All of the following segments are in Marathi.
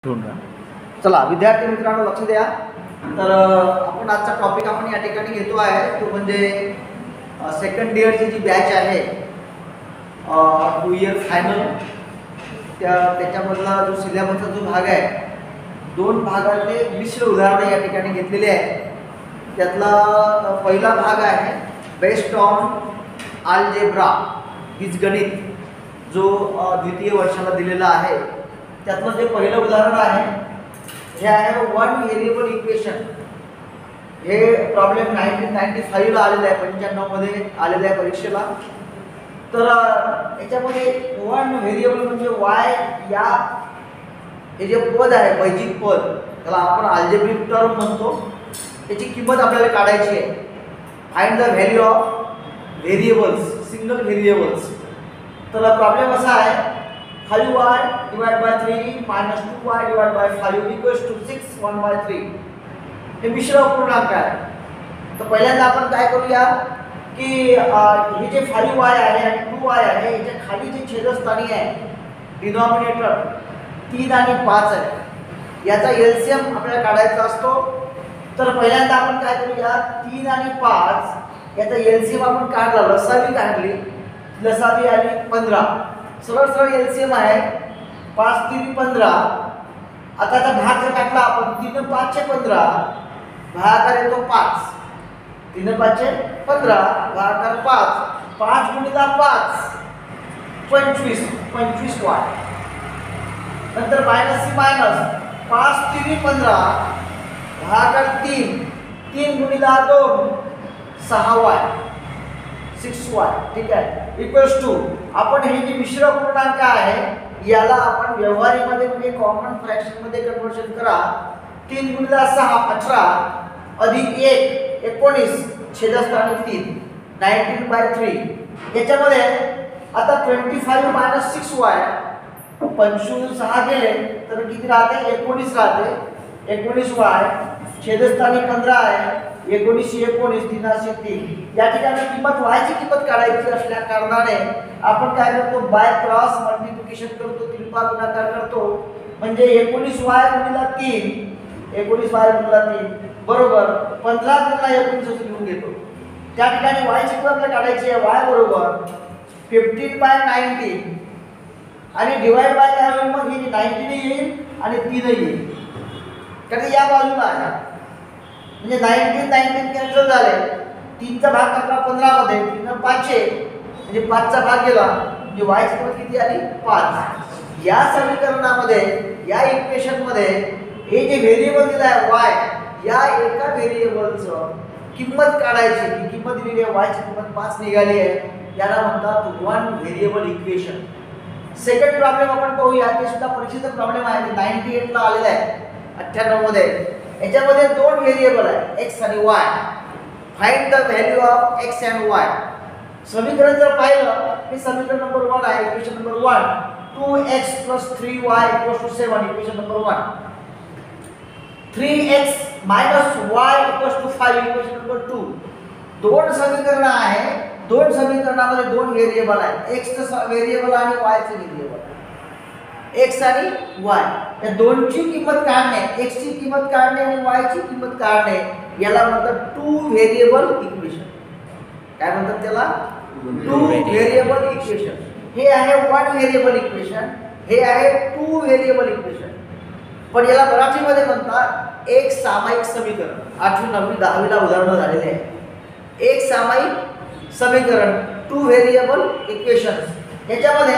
चला विद्यार्थी मित्रांनो लक्ष द्या. तर आपण आजचा टॉपिक आपण या ठिकाणी घेतो आहे तो म्हणजे सेकंड इयरची जी बॅच आहे 2 इयर फायनल त्याच्यामधला जो सिलेबसचा जो भाग आहे 2 भागातले मिश्र उदाहरणं या ठिकाणी घेतलेले आहेत. त्यातला पहिला भाग आहे बेस्ड ऑन अल्जेब्रा बीजगणित जो द्वितीय वर्षाला दिलेला आहे. त्यातलं जे पहिलं उदाहरण आहे हे आहे वन व्हेरिएबल इक्वेशन. हे प्रॉब्लेम 1995 ला आलेलं आहे, 95 मध्ये आलेलं आहे परीक्षेला. तर याच्यामध्ये वन व्हेरिएबल म्हणजे वाय या हे जे पद आहे बैजिक पद त्याला आपण अल्जेब्रिक टर्म म्हणतो. त्याची किंमत आपल्याला काढायची आहे. Find the value of variables single variables. तर प्रॉब्लेम असा आहे 5y divided by 3 minus 2y divided by 5 equals to 6 1/3. हे मिश्र अपूर्णांक आहे. तर पहिल्यांदा आपण काय करूया की हे जे 5y आहे आणि 2y आहे याच्या खाली जे छेदस्थानी आहे डिनॉमिनेटर 3 आणि 5 आहे याचा एलसीएम आपल्याला काढायचा असतो. तर पहिल्यांदा आपण काय करूया 3 आणि 5 याचा एलसीएम आपण काढला, लसावी काढली, लसावी आली 15. सरळ सरळ एलसीएम आहे 5 3 15. आता त्याचा भाग जर टाकला आपण 3 5 चे 15 भागाकार येतो 5. 3 5 चे 15 भागाकार 5 5 गुणिले 5 25 वाय. नंतर मायनस सी मायनस 5 3 15 भागाकार 3 गुणिले 2 6 वाय 6y. ठीक आहे इक्वल्स टू आपण हे जे मिश्र अपूर्णांक आहे याला आपण व्यवहारीमध्ये म्हणजे कॉमन फ्रॅक्शन मध्ये कन्वर्शन करा. 3 गुणिले 6 18 अधिक 1 19 छेदस्थानी 3 19/3. याच्यामध्ये आता 25 मायनस 6y 25 6 गेले तर किती राहते 19 राहते. 19y छेदस्थानी 15 आहे 19 19 3 या ठिकाणी किंमत y ची किंमत काढायची असल्या कारणाने आपण काय करतो बाय क्रॉस मल्टिप्लिकेशन करतो, तिरपा गुणाकार करतो. म्हणजे 19y गुणिले 3 19y गुणिले 3 बरोबर 15 गुणिले 19 असं लिहून घेतो. त्या ठिकाणी y ची किंमत आपल्याला काढायची आहे y बरोबर 15/19 आणि डिवाइड बाय काय होईल मग हे 19 येईल आणि 3 येईल कारण या बाजूला आहे. म्हणजे 19 कॅन्सल झाले. 3 चा भाग टाकला 15 मध्ये 3 5 म्हणजे 5 चा भाग गेला म्हणजे y ची किंमत किती आली 5. या समीकरणामध्ये या इक्वेशन मध्ये हे जे व्हेरिएबल दिला आहे y या एका व्हेरिएबलचं किंमत काढायची. ही किंमत दिलेली आहे y ची किंमत 5 निघाली आहे. याला म्हणतात one variable equation. Second problem आपण पाहूया. ते सुद्धा परीक्षेचा प्रॉब्लेम आहे. 98 ला आलेला आहे 98 मध्ये. याच्यामध्ये 2 व्हेरिएबल आहे x आणि y. Find the value of x and y. समीकरण जर पाहिलं हे समीकरण नंबर 1 आहे equation number 1. 2x 3y 7 equation number 1. 3x y 5 equation number 2. 2 समीकरण आहे. 2 समीकरणामध्ये 2 व्हेरिएबल आहेत. x चं व्हेरिएबल आणि y चं व्हेरिएबल. x आणि y या दोनची किंमत काढणे, x ची किंमत काढणे आणि y ची किंमत काढणे याला म्हणतात टू व्हेरिएबल इक्वेशन. काय म्हणतात त्याला टू व्हेरिएबल इक्वेशन. हे आहे वन व्हेरिएबल इक्वेशन, हे आहे टू व्हेरिएबल इक्वेशन. पण याला मराठीमध्ये म्हणतात एक सामायिक समीकरण. 8वी 9वी 10वी ला उदाहरण झालेले आहे. एक सामायिक समीकरण टू व्हेरिएबल इक्वेशन्स. याच्यामध्ये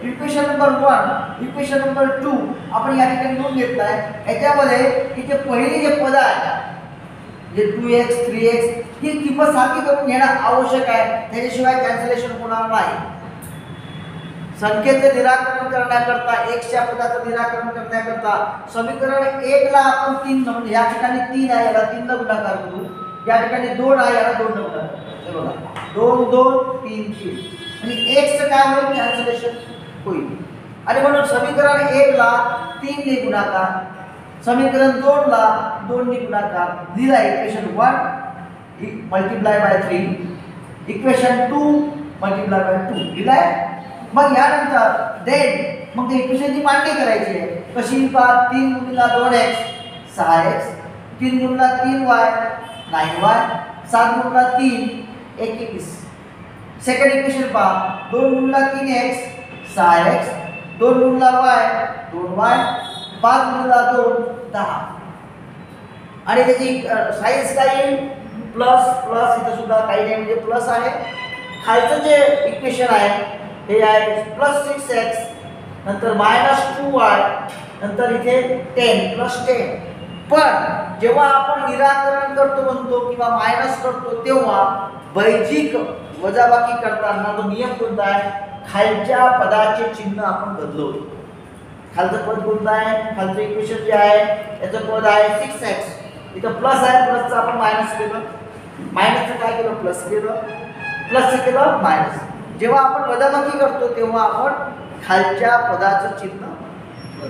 इक्वेशन नंबर 1 इक्वेशन नंबर 2 आपण या ठिकाणी लिहून घेतला आहे. याच्यामध्ये इथे पहिले जे पद आहे जे 2x 3x ही किंमत सारखी करून घेणं आवश्यक आहे. त्याच्याशिवाय कॅन्सलेशन होणार नाही. संख्येचे निराकरण करण्याकरता x च्या पदाचं निराकरण करण्याकरता समीकरण 1 ला आपण 3 म्हणजे या ठिकाणी 3 आहे याला 3 ला गुणाकार करू. या ठिकाणी 2 आहे याला 2 ला गुणाकार करू. हे बघा 2 2 3 3 आणि x चं काय होईल कॅन्सलेशन होईल. आणि म्हणून समीकरण 1 ला 3 ने गुणाकार, समीकरण 2 ला 2 ने गुणाकार दिला. Equation 1 multiply by 3 equation 2 multiply by 2 दिलाय. मग यानंतर देन मग त्या इक्वेशनची मांडणी करायची आहे. कशी पहा 3 गुणिला 2x 6x 3 गुणिला 3y 9y 7 गुणिला 3 21. Second equation पहा 2 गुणिला 3x 6x 2 गुणिला y 2y 5 गुणिला 2 10. आणि त्याची साईज काय येईल प्लस प्लस इथं सुद्धा काही नाही म्हणजे प्लस आहे. खालचं जे इक्वेशन आहे हे आहे प्लस 6x नंतर मायनस 2y नंतर इथे 10 प्लस 10. पण जेव्हा आपण निराकरण करतो म्हणतो किंवा मायनस करतो तेव्हा बैजिक वजाबाकी करताना तो नियम कोणता आहे खालच्या पदाचे चिन्ह आपण बदलवतो. खालचं पद कोणतं आहे खालचं इक्वेशन जे आहे याचं पद आहे 6x इथं प्लस आहे प्लसचं आपण मायनस केलं मायनसचं काय केलं प्लस केलं प्लसचं केलं मायनस. जेव्हा आपण वजाबाकी करतो तेव्हा आपण खालच्या पदाचं चिन्ह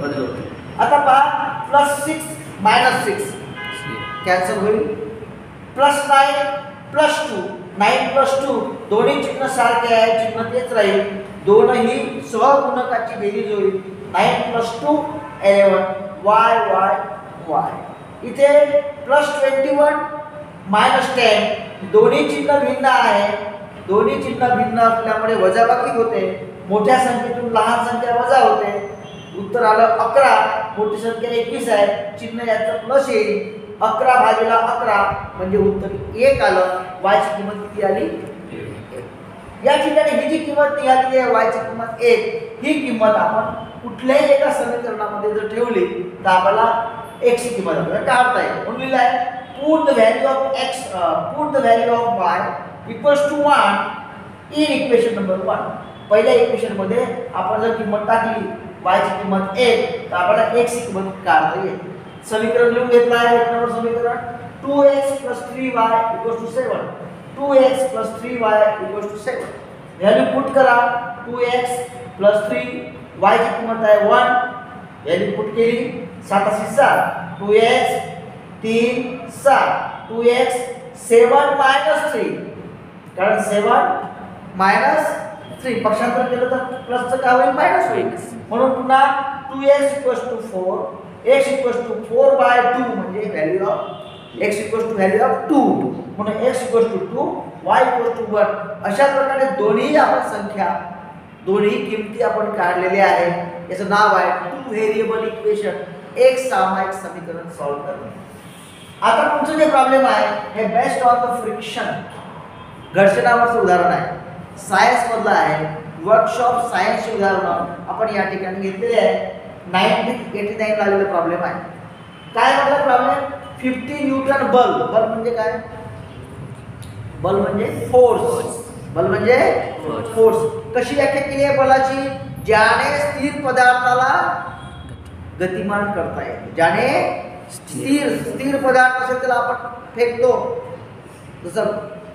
बदलवतो. आता पहा प्लस 6 मायनस 6 कॅन्सल होईल. प्लस 9 प्लस 2 9 प्लस 2 दोन्ही चिन्ह सारखे आहे चिन्ह तेच राहील दोनही सहगुणकाची बेरीज होईल 9 प्लस 2 11 y y y. इथे प्लस 21 मायनस 10 दोन्ही चिन्ह भिन्न आहे. दोन्ही चिन्ह भिन्न असल्यामुळे वजाबाकी होते. मोठ्या संख्येतून लहान संख्या वजा होते. उत्तर आलं 11. मोठी संख्या 21 आहे चिन्ह याचं प्लस येईल 11 भागिले 11 म्हणजे उत्तर 1 आलं. y ची किंमत किती आली 1. या ठिकाणी ही जी किंमत निघाली आहे y ची किंमत 1 ही किंमत आपण कुठल्याही एका समीकरणामध्ये जर ठेवली तर आपल्याला x ची किंमत आपल्याला काढता येईल. म्हणून लिहिलं आहे put the value of x put the value of y equals to 1 in equation number 1. पहिल्या इक्वेशन मध्ये आपण जर किंमत टाकली y ची किंमत 1 तर आपल्याला x ची किंमत काढता येईल. समीकरण लिहून घेतलं आहे एक नंबर समीकरण 2x 3y 7. 2x 3y 7 value put करा 2x 3 y ची किंमत आहे 1 व्हॅल्यू पुट केली 7 7 2x 3 7 2x 7 मायनस 3 कारण 7 मायनस 3 पक्षांतर केलं तर प्लसचं काय होईल मायनस होईल. म्हणून पुन्हा 2x 4 x 4/2 म्हणजे value of x value of 2 म्हणून x 2 y 1. अशा प्रकारे दोन्ही आपण संख्या दोन्ही किमती आपण काढलेल्या आहेत. याचं नाव आहे टू व्हेरिएबल इक्वेशन एक सामायिक समीकरण सॉल्व्ह करणे. आता तुमचं जे प्रॉब्लेम आहे हे बेस्ड ऑन द फ्रिक्शन घर्षणावरचं उदाहरण आहे. सायन्स मधलं आहे वर्कशॉप सायन्सचे उदाहरण आपण या ठिकाणी घेतलेले आहे. 1989 ला आलेला प्रॉब्लेम आहे. काय म्हटलं प्रॉब्लेम 50 न्यूटन बल. बल म्हणजे काय बल म्हणजे फोर्स. बल म्हणजे फोर्स. कशी व्याख्या केली आहे बलाची ज्याने स्थिर पदार्थाला गतिमान करता येते. ज्याने स्थिर पदार्थ असेल त्याला आपण फेकतो जसं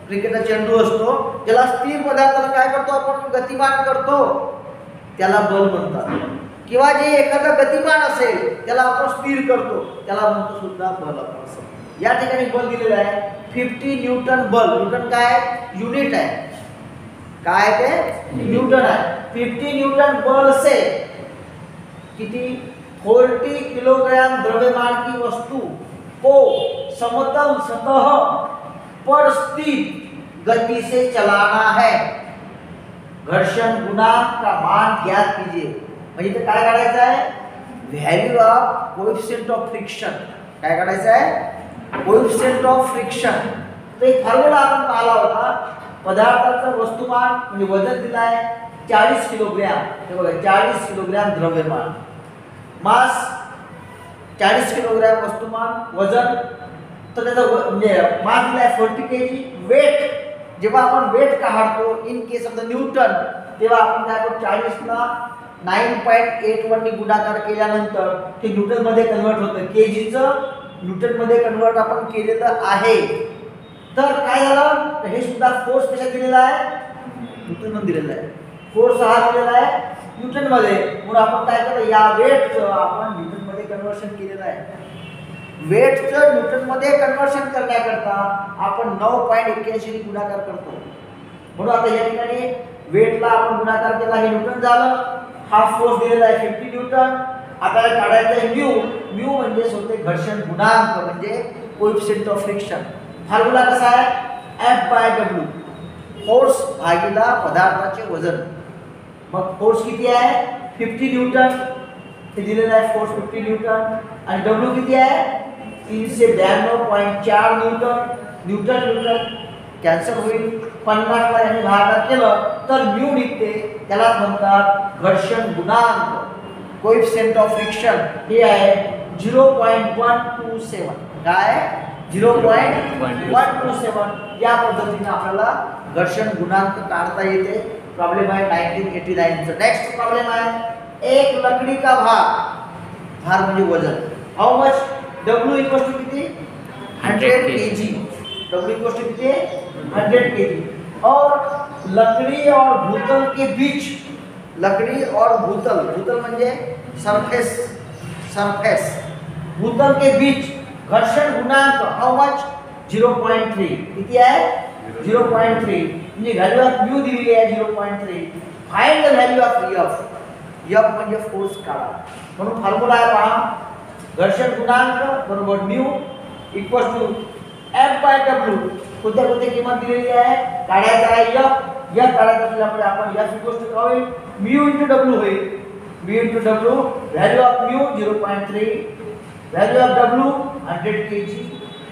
क्रिकेटचा चेंडू असतो त्याला स्थिर पदार्थाला काय करतो आपण गतिमान करतो त्याला बल म्हणतात. किंवा जे एखादा गतिमान असेल त्याला आपण स्थिर करतो त्याला म्हणतो सुद्धा बल आपण असं. या ठिकाणी बल दिलेलं आहे 50 न्यूटन बल. न्यूटन काय युनिट आहे काय ते न्यूटन आहे. 50 न्यूटन बल से किती 40 किलोग्राम द्रव्यमान की वस्तु को समतल सतह पर स्थिर गति से चलाना है. घर्षण गुणांक का मान ज्ञात कीजिए. म्हणजे इथे काय काढायचं आहे value of coefficient of friction. काय काढायचं आहे कोएफिशिएंट ऑफ फ्रिक्शन. तो एक फॉर्म्युला आपण पाहिला होता. पदार्थाचं वस्तुमान म्हणजे वजन दिलं आहे 40 किलोग्राम. हे बघा 40 किलोग्राम द्रव्यमान मास 40 किलोग्राम वस्तुमान वजन तर त्याचं म्हणजे मास दिला आहे 40 kg. वेट जेव्हा आपण वेट काढतो in case of the Newton तेव्हा आपण काय करतो 40 ला 9.81 ने गुणाकार केल्यानंतर ते न्यूटन मध्ये कन्वर्ट होतं. केजीचं न्यूटन मध्ये कन्वर्ट आपण केलेलं आहे. तर काय झालं हे सुद्धा फोर्स कशा दिलेला आहे न्यूटन मध्ये दिलेला आहे. फोर्स हा दिलेला आहे न्यूटन मध्ये. म्हणून आपण काय केलं या वेटचं आपण न्यूटन मध्ये कन्वर्शन केलेलं आहे. वेटचं न्यूटन मध्ये कन्वर्शन करण्याकरता आपण 9.81 ने गुणाकार करतो. म्हणून आता या ठिकाणी वेटला आपण गुणाकार केला हे न्यूटन झालं. हा फोर्स दिलेला आहे 50 न्यूटन आपल्याला काढायचं आहे म्यू. म्यू म्हणजे होते घर्षण गुणांक म्हणजे कोएफिशिएंट ऑफ फ्रिक्शन. फॉर्म्युला कसा आहे F/W, फोर्स भागिला पदार्थाचे वजन. मग फोर्स किती आहे 50 न्यूटन, हे दिलेलं आहे फोर्स 50 न्यूटन. आणि W किती आहे 392.4 न्यूटन. न्यूटन कॅन्सल होईल, 50 ला याने भागाकार केलं तर म्यू निघते. त्याला म्हणतात घर्षण गुणांक, कोएफिशिएंट ऑफ फ्रिक्शन. हे आहे 0.127. काय 0.127. या पद्धतीने आपल्याला घर्षण गुणांक काढता येते. प्रॉब्लेम आहे 1989 चा. नेक्स्ट प्रॉब्लेम आहे एक लकड़ी का भार म्हणजे वजन. हाउ मच W इक्वल टू किती 100 kg. W इक्वल टू किती 100 kg. और लकड़ी और भूतल के बीच, लकड़ी और भूतल, भूतल म्हणजे सरफेस, भूतल के बीच घर्षण गुणांक हाउ मच 0.3. किती आहे 0.3. म्हणजे व्हॅल्यू ऑफ म्यू दिलेली आहे 0.3. Find the value of F. F म्हणजे फोर्स काढा. म्हणून फॉर्म्युला आहे पहा घर्षण गुणांक बरोबर म्यू इक्वल टू F/W. कोणत्या किंमत दिलेली आहे काढायचा आहे F काढायचा असल्यामुळे आपण F इक्वल टू काय होईल म्यू * W होईल. Mu * W, value of mu 0.3, value of W 100 kg.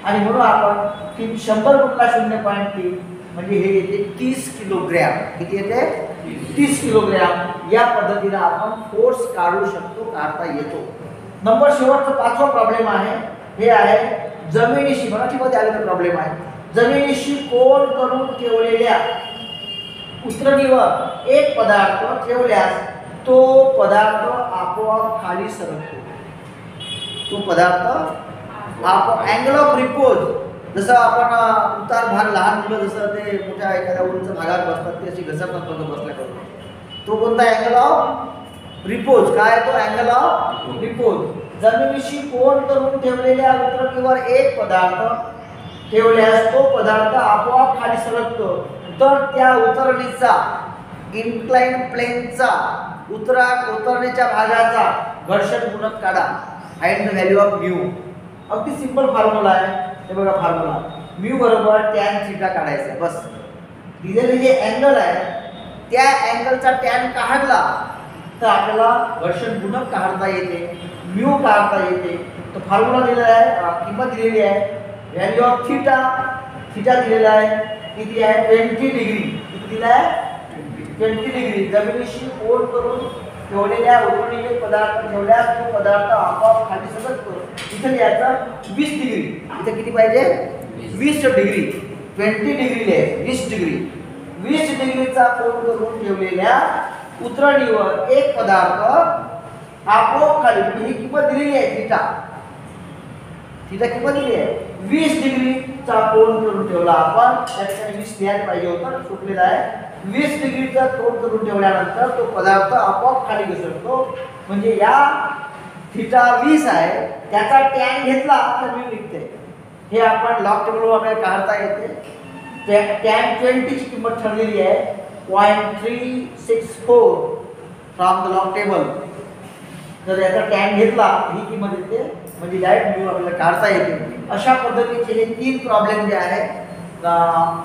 आणि म्हणून आपण 100 गुणिले 0.3 म्हणजे हे येते 30 किलोग्रॅम. किती येते 30 किलोग्रॅम. या पद्धतीने आपण फोर्स काढू शकतो, काढता येतो. नंबर शेवटचा 5वा प्रॉब्लेम आहे. हे आहे जमिनीशी, मराठीमध्ये आलेला प्रॉब्लेम आहे. जमिनीशी कोन करून ठेवलेल्या उतरणीवर एक पदार्थ ठेवल्यास तो पदार्थ आपोआप खाली सरकतो. तो पदार्थ आपोआप अँगल ऑफ रिपोज. जसं आपण उतार भाग लहान मुलं जसं ते मोठ्या एखाद्या उंच भागावर बसतात ते अशी घसरतात बसल्या करून. तो कोणता अँगल ऑफ रिपोज. काय तो अँगल ऑफ रिपोज. जमिनीशी कोन करून ठेवलेल्या उतरणीवर एक पदार्थ ठेवल्यास तो पदार्थ आपोआप खाली सरकतो. तर त्या उतरणीचा इन्क्लाइन प्लेनचा उतरणीच्या भागाचा घर्षण गुणक काढा. Find the value of mu. अगदी सिंपल फॉर्म्युला आहे. हे बघा फॉर्म्युला म्यू बरोबर tan थीटा काढायचं आहे. बस दिलेले जे अँगल आहे त्या अँगलचा tan काढला तर आपल्याला घर्षण गुणक काढता येते, म्यू काढता येते. तो फॉर्म्युला दिलेला आहे, किंमत दिलेली आहे. व्हॅल्यू ऑफ थीटा दिलेला आहे किती आहे 20 डिग्री. किती दिला आहे 20 डिग्री. जमिनीशी कोन करून ठेवलेल्या उतरणीचे पदार्थ ठेवल्यास तो पदार्थ आपोआप खाली सरकतो. इथे याचा 20 डिग्री. इथे किती पाहिजे 20 डिग्री. 20 डिग्री आहे 20 डिग्री. 20 डिग्रीचा कोन करून ठेवलेल्या उतरणीवर एक पदार्थ आपोआप खाली, ही किंमत दिलेली आहे थीटा किंमत दिली आहे 20 डिग्रीचा कोन करून ठेवला आपण. त्याच्याने 20 लिहायला पाहिजे होतं, चुकलेला आहे. 20 डिग्रीचा कोन करून ठेवल्यानंतर तो पदार्थ आपोआप खाली घसरतो. म्हणजे या थीटा 20 आहे त्याचा tan घेतला तर म्यू निघते. हे आपण लॉग टेबलवर आपल्याला काढता येते. tan 20 ची किंमत ठरलेली आहे 0.364 फ्रॉम द लॉग टेबल. जर याचा tan घेतला ही किंमत येते म्हणजे डायरेक्ट म्यू आपल्याला काढता येते. अशा पद्धतीचे हे 3 प्रॉब्लेम जे आहेत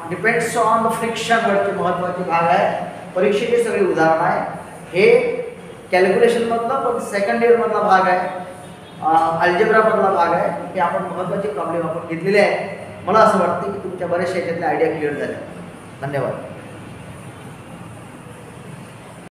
डिपेंड्स ऑन द फ्रिक्शन वरती महत्त्वाचे भाग आहे. परीक्षेचे सगळे उदाहरण आहे. हे कॅल्क्युलेशन मधला पण सेकंड इयर मधला भाग आहे, अल्जेब्रा मधला भाग आहे. हे आपण महत्त्वाचे प्रॉब्लेम आपण घेतलेले आहे. मला असं वाटतं की तुमच्या बऱ्याचशा याच्यातल्या आयडिया क्लिअर झाल्या. धन्यवाद.